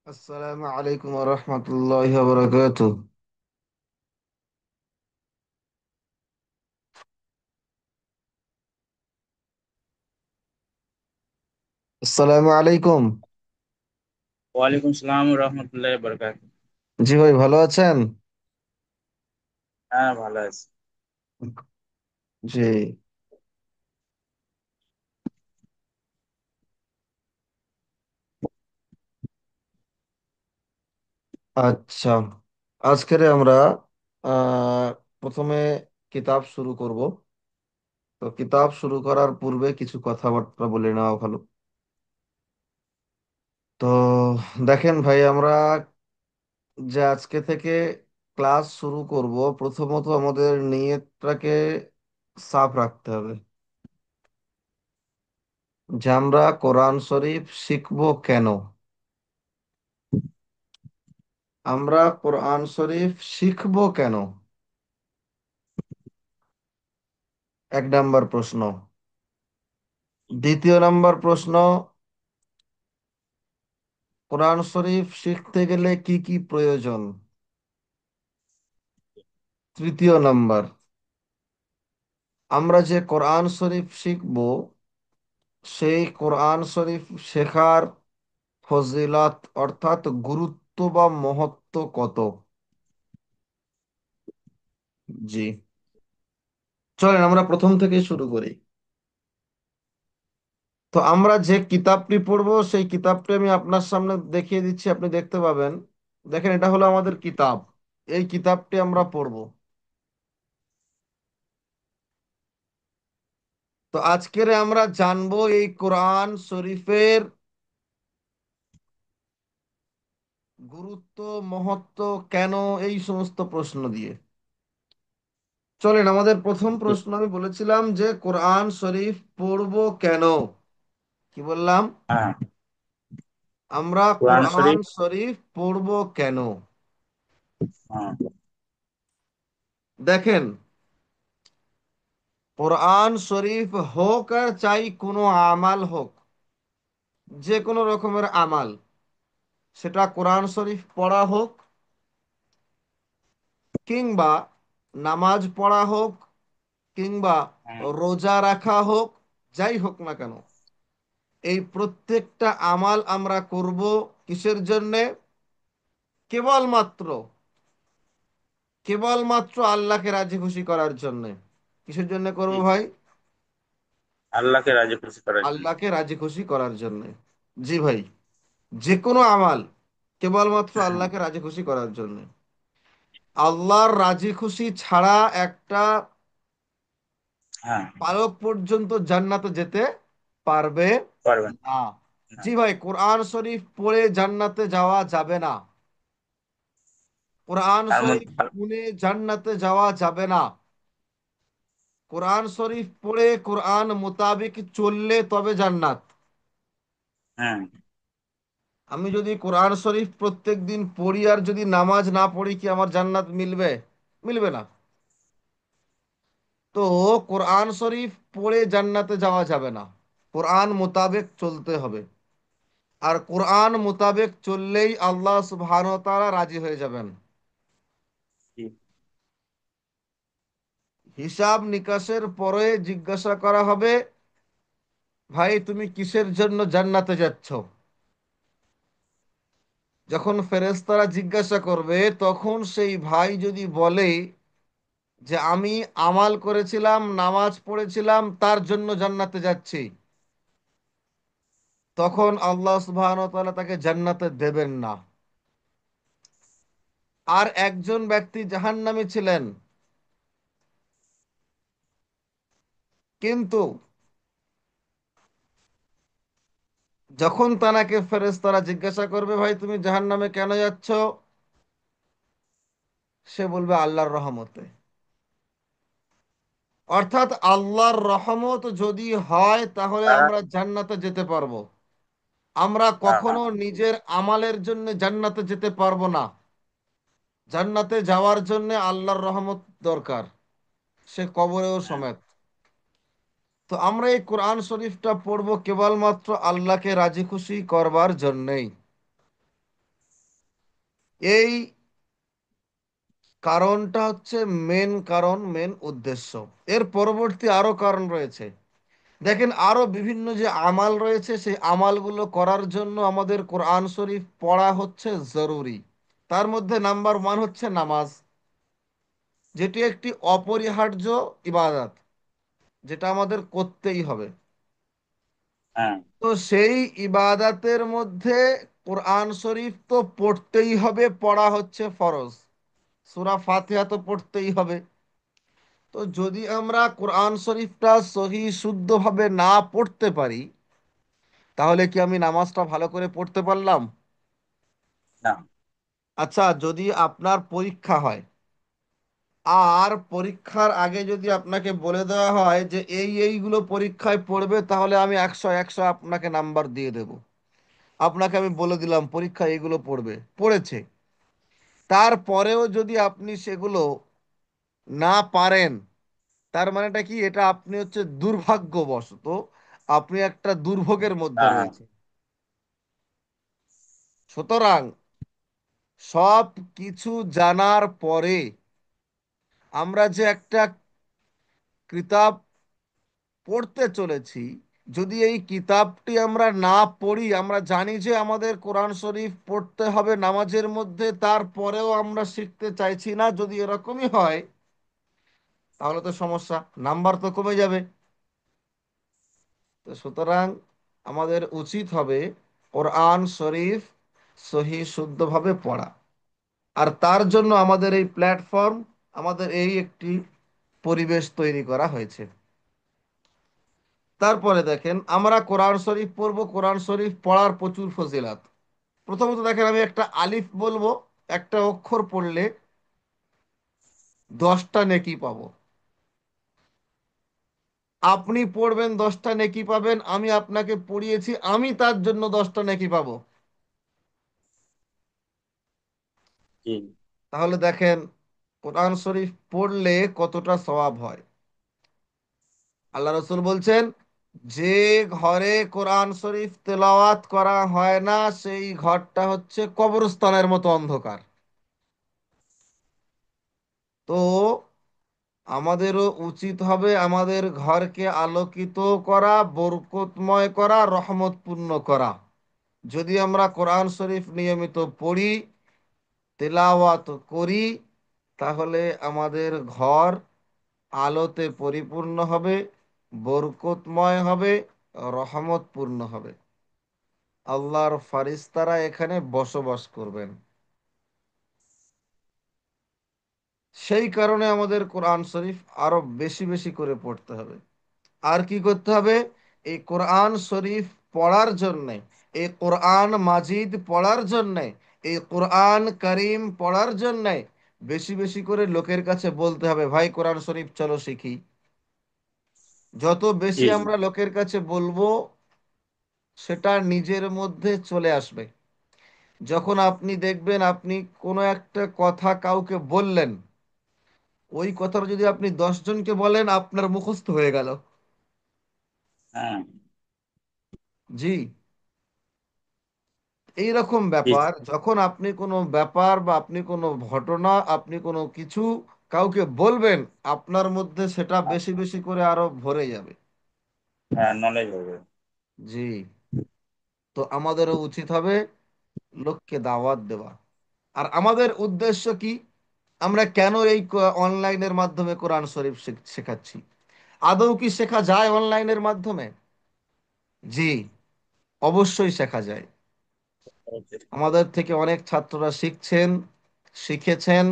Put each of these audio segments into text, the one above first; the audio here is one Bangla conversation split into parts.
আসসালামু আলাইকুম রহমতুল্লাহ বরকাত। আসসালামু আলাইকুম। ওয়ালাইকুম সালাম রহমতুল্লাহ বরকাত। জি ভাই, ভালো আছেন? হ্যাঁ, ভালো আছি। জি। আচ্ছা, আজকের আমরা আহ প্রথমে কিতাব শুরু করব। তো কিতাব শুরু করার পূর্বে কিছু কথাবার্তা বলে নেওয়া ভালো। তো দেখেন ভাই, আমরা যে আজকে থেকে ক্লাস শুরু করব, প্রথমত আমাদের নিয়তটাকে সাফ রাখতে হবে যে আমরা কোরআন শরীফ শিখবো কেন। আমরা কোরআন শরীফ শিখবো কেন, এক নাম্বার প্রশ্ন। দ্বিতীয় নাম্বার প্রশ্ন, কোরআন শরীফ শিখতে গেলে কি কি প্রয়োজন। তৃতীয় নাম্বার, আমরা যে কোরআন শরীফ শিখবো সেই কোরআন শরীফ শেখার ফজিলত অর্থাৎ গুরুত্ব বা মহত্ব কত। জি, চলেন আমরা প্রথম থেকে শুরু করি। তো আমরা যে কিতাবটি পড়বো সেই কিতাবটি আমি আপনার সামনে দেখিয়ে দিচ্ছি, আপনি দেখতে পাবেন। দেখেন, এটা হলো আমাদের কিতাব। এই কিতাবটি আমরা পড়বো। তো আজকের আমরা জানবো এই কোরআন শরীফের গুরুত্ব, মহত্ব, কেন, এই সমস্ত প্রশ্ন দিয়ে। চলেন, আমাদের প্রথম জি। প্রশ্ন আমি বলেছিলাম যে কোরআন শরীফ পড়বো কেন। কি বললাম? হ্যাঁ, আমরা কোরআন কোরআন শরীফ। শরীফ পড়বো কেন। হ্যাঁ। দেখেন, কোরআন শরীফ হোক আর চাই কোনো আমাল হোক, যে কোনো রকমের আমাল, সেটা কোরআন শরীফ পড়া হোক কিংবা নামাজ পড়া হোক কিংবা হ্যাঁ। রোজা রাখা হোক, যাই হোক না কেন, এই প্রত্যেকটা আমাল আমরা করব কিসের জন্যে? কেবলমাত্র কেবলমাত্র আল্লাহকে রাজি খুশি করার জন্যে। কিসের জন্য করব জি, ভাই? আল্লাহকে রাজি খুশি করার জন্য। আল্লাহকে রাজি খুশি করার জন্যে। জি ভাই, যে কোনো আমাল কেবলমাত্র হ্যাঁ। আল্লাহকে রাজি খুশি করার জন্য। আল্লাহর রাজি খুশি ছাড়া একটা হ্যাঁ, পালক পর্যন্ত জান্নাতে যেতে পারবে পারবেন। না। না। জি ভাই, কোরআন শরীফ পড়ে জান্নাতে যাওয়া যাবে না। কোরআন তার শরীফ মধ্যে শুনে জান্নাতে যাওয়া যাবে না। কোরআন শরীফ পড়ে কোরআন মোতাবেক চললে তবে জান্নাত। হ্যাঁ। আমি যদি কোরআন শরীফ প্রত্যেক দিন পড়ি আর যদি নামাজ না পড়ি, কি আমার জান্নাত মিলবে? মিলবে না। তো কোরআন শরীফ পড়ে জান্নাতে যাওয়া যাবে না, কোরআন মোতাবেক চলতে হবে। আর কোরআন মোতাবেক চললেই আল্লাহ সুবহানাহু ওয়া তাআলা রাজি হয়ে যাবেন। জি। হিসাব নিকাশের পরে জিজ্ঞাসা করা হবে, ভাই তুমি কিসের জন্য জান্নাতে যাচ্ছ? যখন ফেরেশতারা জিজ্ঞাসা করবে, তখন সেই ভাই যদি বলে যে আমি আমাল করেছিলাম, নামাজ পড়েছিলাম, তার জন্য জান্নাতে যাচ্ছি, তখন আল্লাহ সুবহানাহু ওয়া তাআলা তাকে জান্নাতে দেবেন না। আর একজন ব্যক্তি জাহান্নামী ছিলেন, কিন্তু যখন তাকে ফেরেশতারা জিজ্ঞাসা করবে, ভাই তুমি জাহান্নামে কেন যাচ্ছ, সে বলবে আল্লাহর রহমতে। অর্থাৎ আল্লাহর রহমত যদি হয় তাহলে তারা। আমরা জান্নাতে যেতে পারবো। আমরা হ্যাঁ, হ্যাঁ। কখনো নিজের আমালের জন্য জান্নাতে যেতে পারবো না। জান্নাতে যাওয়ার জন্য আল্লাহর রহমত দরকার, সে কবরেও হ্যাঁ। সমেত। তো আমরা এই কোরআন শরীফটা পড়বো কেবলমাত্র আল্লাহকে রাজি খুশি করবার জন্যেই। এই কারণটা হচ্ছে মেন কারণ, মেন উদ্দেশ্য। এর পরবর্তী আরো কারণ রয়েছে। দেখেন, আরো বিভিন্ন যে আমাল রয়েছে, সেই আমালগুলো করার জন্য আমাদের কোরআন শরীফ পড়া হচ্ছে জরুরি। তার মধ্যে নাম্বার ওয়ান হচ্ছে নামাজ, যেটি একটি অপরিহার্য ইবাদত, যেটা আমাদের করতেই হবে। হ্যাঁ। তো সেই ইবাদাতের মধ্যে কোরআন শরীফ তো পড়তেই হবে, পড়া হচ্ছে ফরজ। সূরা ফাতিহা তো পড়তেই হবে। তো যদি আমরা কোরআন শরীফটা সহি শুদ্ধভাবে না পড়তে পারি, তাহলে কি আমি নামাজটা ভালো করে পড়তে পারলাম? না। আচ্ছা, যদি আপনার পরীক্ষা হয়, আর পরীক্ষার আগে যদি আপনাকে বলে দেওয়া হয় যে এইগুলো পরীক্ষায় পড়বে, তাহলে আমি একশো একশো আপনাকে নাম্বার দিয়ে দেব। আপনাকে আমি বলে দিলাম পরীক্ষায় এইগুলো পড়বে, পড়েছে, তারপরেও যদি আপনি সেগুলো না পারেন, তার মানেটা কি? এটা আপনি হচ্ছে দুর্ভাগ্যবশত আপনি একটা দুর্ভোগের মধ্যে হ্যাঁ। রয়েছে। সুতরাং সব কিছু জানার পরে আমরা যে একটা কিতাব পড়তে চলেছি, যদি এই কিতাবটি আমরা না পড়ি, আমরা জানি যে আমাদের কোরআন শরীফ পড়তে হবে নামাজের মধ্যে, তারপরেও আমরা শিখতে চাইছি না, যদি এরকমই হয়, তাহলে তো সমস্যা, নাম্বার তো কমে যাবে। তো সুতরাং আমাদের উচিত হবে কোরআন শরীফ সহি শুদ্ধভাবে পড়া। আর তার জন্য আমাদের এই প্ল্যাটফর্ম, আমাদের এই একটি পরিবেশ তৈরি করা হয়েছে। তারপরে দেখেন, আমরা কোরআন শরীফ পড়ব, কোরআন শরীফ পড়ার প্রচুর ফজিলাত। প্রথমত দেখেন, আমি একটা আলিফ বলবো, একটা অক্ষর পড়লে 10টা নেকি পাবো। আপনি পড়বেন, 10টা নেকি পাবেন। আমি আপনাকে পড়িয়েছি, আমি তার জন্য 10টা নেকি পাবো। জি। তাহলে দেখেন কোরআন শরীফ পড়লে কতটা সওয়াব হয়। আল্লাহ রসুল বলছেন, যে ঘরে কোরআন শরীফ তেলাওয়াত করা হয় না, সেই ঘরটা হচ্ছে কবরস্থানের মতো অন্ধকার। তো আমাদেরও উচিত হবে আমাদের ঘরকে আলোকিত করা, বরকতময় করা, রহমতপূর্ণ করা। যদি আমরা কোরআন শরীফ নিয়মিত পড়ি, তেলাওয়াত করি, তাহলে আমাদের ঘর আলোতে পরিপূর্ণ হবে, বরকতময় হবে, রহমতপূর্ণ হবে। আল্লাহর ফারিস্তারা এখানে বসবাস করবেন। সেই কারণে আমাদের কোরআন শরীফ আরো বেশি বেশি করে পড়তে হবে। আর কি করতে হবে? এই কোরআন শরীফ পড়ার জন্যে, এই কোরআন মাজিদ পড়ার জন্যে, এই কোরআন করিম পড়ার জন্যে বেশি বেশি করে লোকের কাছে বলতে হবে, ভাই কোরআন শরীফ চলো শিখি। যত বেশি জি। আমরা লোকের কাছে বলবো, সেটা নিজের মধ্যে চলে আসবে। যখন আপনি দেখবেন আপনি কোনো একটা কথা কাউকে বললেন, ওই কথাটা যদি আপনি 10 জনকে বলেন, আপনার মুখস্থ হয়ে গেল। হ্যাঁ। জি। এইরকম জি। ব্যাপার, যখন আপনি কোনো ব্যাপার বা আপনি কোনো ঘটনা, আপনি কোনো কিছু কাউকে বলবেন, আপনার মধ্যে সেটা বেশি বেশি করে আরো ভরে যাবে। হ্যাঁ, নলেজ হবে। জি। তো আমাদেরও উচিত হবে লোককে দাওয়াত দেওয়া। আর আমাদের উদ্দেশ্য কি? আমরা কেন এই অনলাইনের মাধ্যমে কোরআন শরীফ শেখাচ্ছি? আদৌ কি শেখা যায় অনলাইনের মাধ্যমে? জি, অবশ্যই শেখা যায়। আমাদের থেকে অনেক ছাত্ররা শিখছেন, শিখেছেন,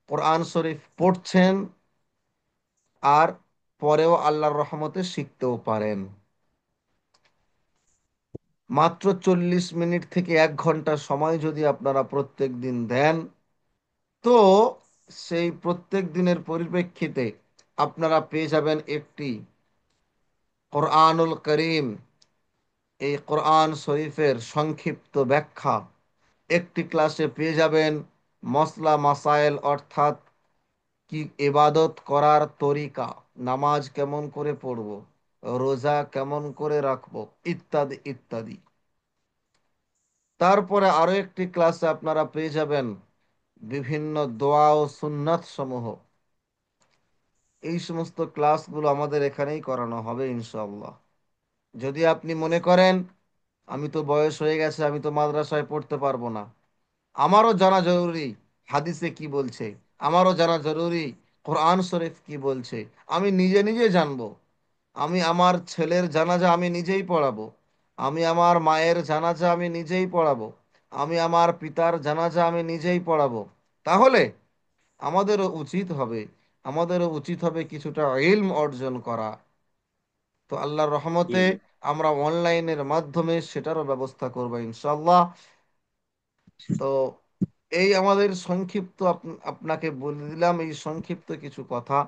কোরআন শরীফ পড়ছেন, আর পরেও আল্লাহর রহমতে শিখতেও পারেন। মাত্র 40 মিনিট থেকে 1 ঘন্টা সময় যদি আপনারা প্রত্যেক দিন দেন, তো সেই প্রত্যেক দিনের পরিপ্রেক্ষিতে আপনারা পেয়ে যাবেন একটি কোরআনুল করিম, এই কোরআন শরীফের সংক্ষিপ্ত ব্যাখ্যা। একটি ক্লাসে পেয়ে যাবেন মসলা মাসায়েল, অর্থাৎ কি ইবাদত করার তরিকা, নামাজ কেমন করে পড়ব, রোজা কেমন করে রাখবো, ইত্যাদি ইত্যাদি। তারপরে আরো একটি ক্লাসে আপনারা পেয়ে যাবেন বিভিন্ন দোয়া ও সুন্নাত সমূহ, এই সমস্ত ক্লাসগুলো আমাদের এখানেই করানো হবে ইনশাআল্লাহ। যদি আপনি মনে করেন আমি তো বয়স হয়ে গেছে, আমি তো মাদ্রাসায় পড়তে পারবো না, আমারও জানা জরুরি হাদিসে কি বলছে, আমারও জানা জরুরি কোরআন শরীফ কি বলছে, আমি নিজে নিজে জানবো। আমি আমার ছেলের জানাজা আমি নিজেই পড়াবো, আমি আমার মায়ের জানাজা আমি নিজেই পড়াবো, আমি আমার পিতার জানাজা আমি নিজেই পড়াবো। তাহলে আমাদেরও উচিত হবে কিছুটা ইলম অর্জন করা। তো আল্লাহর জি রহমতে আমরা অনলাইনের মাধ্যমে সেটারও ব্যবস্থা করবো ইনশাল্লাহ। তো এই আমাদের সংক্ষিপ্ত আপনাকে বলে দিলাম এই সংক্ষিপ্ত কিছু কথা।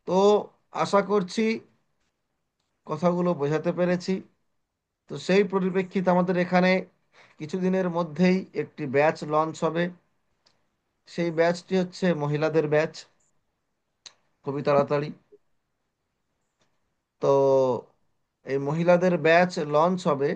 তো আশা করছি কথাগুলো বোঝাতে পেরেছি। তো সেই পরিপ্রেক্ষিতে আমাদের এখানে কিছুদিনের মধ্যেই একটি ব্যাচ লঞ্চ হবে। সেই ব্যাচটি হচ্ছে মহিলাদের ব্যাচ, খুবই তাড়াতাড়ি। তো এই মহিলাদের ব্যাচ লঞ্চ হবে।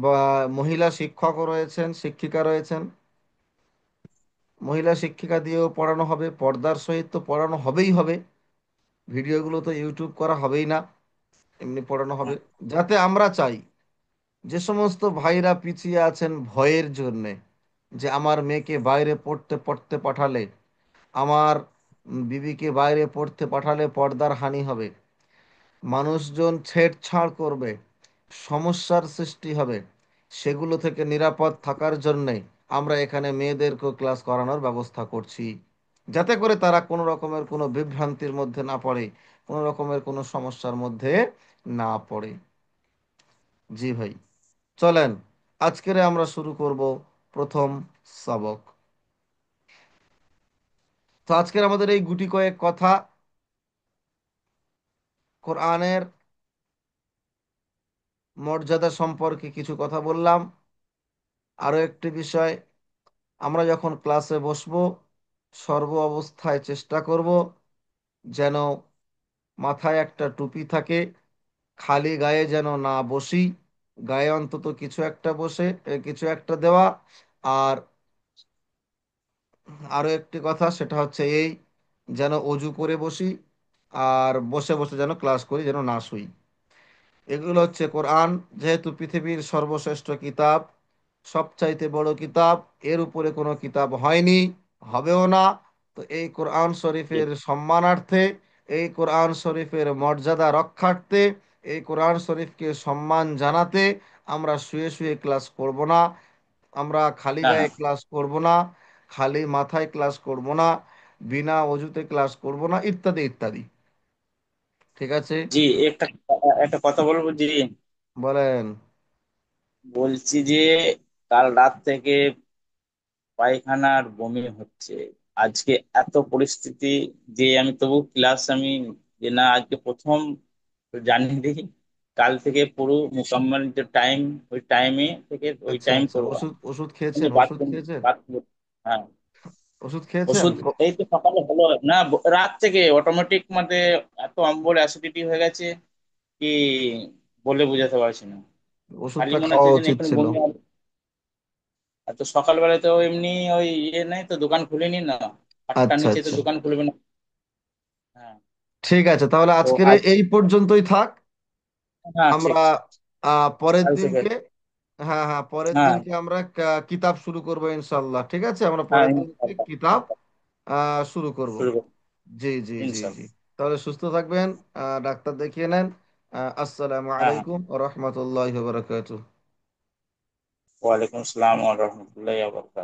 বা মহিলা শিক্ষকও রয়েছেন, শিক্ষিকা রয়েছেন। মহিলা শিক্ষিকা দিয়েও পড়ানো হবে, পর্দার সহিত তো পড়ানো হবেই হবে, ভিডিওগুলো তো ইউটিউব করা হবেই না, এমনি পড়ানো হবে। যাতে আমরা চাই যে সমস্ত ভাইরা পিছিয়ে আছেন ভয়ের জন্যে, যে আমার মেয়েকে বাইরে পড়তে পড়তে পাঠালে, আমার বিবিকে বাইরে পড়তে পাঠালে পর্দার হানি হবে, মানুষজন ছেড়ছাড় করবে, সমস্যার সৃষ্টি হবে, সেগুলো থেকে নিরাপদ থাকার জন্যে আমরা এখানে মেয়েদেরকেও ক্লাস করানোর ব্যবস্থা করছি, যাতে করে তারা কোনো রকমের কোনো বিভ্রান্তির মধ্যে না পড়ে, কোনো রকমের কোনো সমস্যার মধ্যে না পড়ে। জি ভাই, চলেন আজকের আমরা শুরু করব প্রথম সবক। তো আজকের আমাদের এই গুটি কয়েক কথা কোরআনের মর্যাদা সম্পর্কে কিছু কথা বললাম। আরো একটি বিষয়, আমরা যখন ক্লাসে বসবো সর্ব অবস্থায় চেষ্টা করব যেন মাথায় একটা টুপি থাকে, খালি গায়ে যেন না বসি, গায়ে অন্তত কিছু একটা কিছু একটা দেওয়া। আর আরো একটি কথা সেটা হচ্ছে এই, যেন অজু করে বসি, আর বসে বসে যেন ক্লাস করি, যেন না শুই। এগুলো হচ্ছে কোরআন, যেহেতু পৃথিবীর সর্বশ্রেষ্ঠ কিতাব, সবচাইতে বড় কিতাব, এর উপরে কোনো কিতাব হয়নি, হবেও না। তো এই কোরআন জি শরীফের সম্মানার্থে, এই কোরআন শরীফের মর্যাদা রক্ষার্থে, এই কোরআন শরীফকে সম্মান জানাতে আমরা শুয়ে শুয়ে ক্লাস করব না, আমরা খালি হ্যাঁ গায়ে হ্যাঁ ক্লাস করব না, খালি মাথায় ক্লাস করব না, বিনা অজুতে ক্লাস করব না, ইত্যাদি ইত্যাদি। ঠিক আছে? জি একটা একটা কথা বলবো জি। বলেন। বলছি যে কাল রাত থেকে পায়খানার বমি হচ্ছে। আজকে এত পরিস্থিতি যে আমি তবু ক্লাস আমি যে না আজকে প্রথম জানিয়ে দিই, কাল থেকে পুরো মোকাম্মল যে টাইম ওই টাইমে থেকে ওই আচ্ছা টাইম আচ্ছা, করবো। ওষুধ ওষুধ কোনো খেয়েছেন? ওষুধ বাথরুম খেয়েছেন? বাথরুম হ্যাঁ। ওষুধ খেয়েছেন? ওষুধ এই তো সকালে হলো না, রাত থেকে অটোমেটিক মানে এত অম্বল অ্যাসিডিটি হয়ে গেছে কি বলে বোঝাতে পারছি না। খালি ওষুধটা মনে খাওয়া হচ্ছে যেন উচিত এখন ছিল। বমি হবে। আর তো সকালবেলায় তো এমনি ওই ইয়ে নেই তো, দোকান খুলিনি না, 8টার আচ্ছা নিচে তো আচ্ছা, দোকান খুলবে না। হ্যাঁ। ঠিক আছে, তাহলে তো আজকের আজ এই পর্যন্তই থাক। হ্যাঁ আমরা ঠিক। পরের কাল থেকে দিনকে, হ্যাঁ হ্যাঁ, পরের হ্যাঁ দিনকে আমরা কিতাব শুরু করবো ইনশাল্লাহ। ঠিক আছে, আমরা হ্যাঁ পরের দিনকে ইনশাআল্লাহ, কিতাব শুরু করব। শুরু করুন জি জি জি জি। ইনশাআল্লাহ। তাহলে সুস্থ থাকবেন, ডাক্তার দেখিয়ে নেন। আসসালামু হ্যাঁ হ্যাঁ। আলাইকুম ওয়া রাহমাতুল্লাহি ওয়া বারাকাতুহু। ওয়ালাইকুম আসসালাম ওয়া রাহমাতুল্লাহি ওয়া বারাকাতুহু।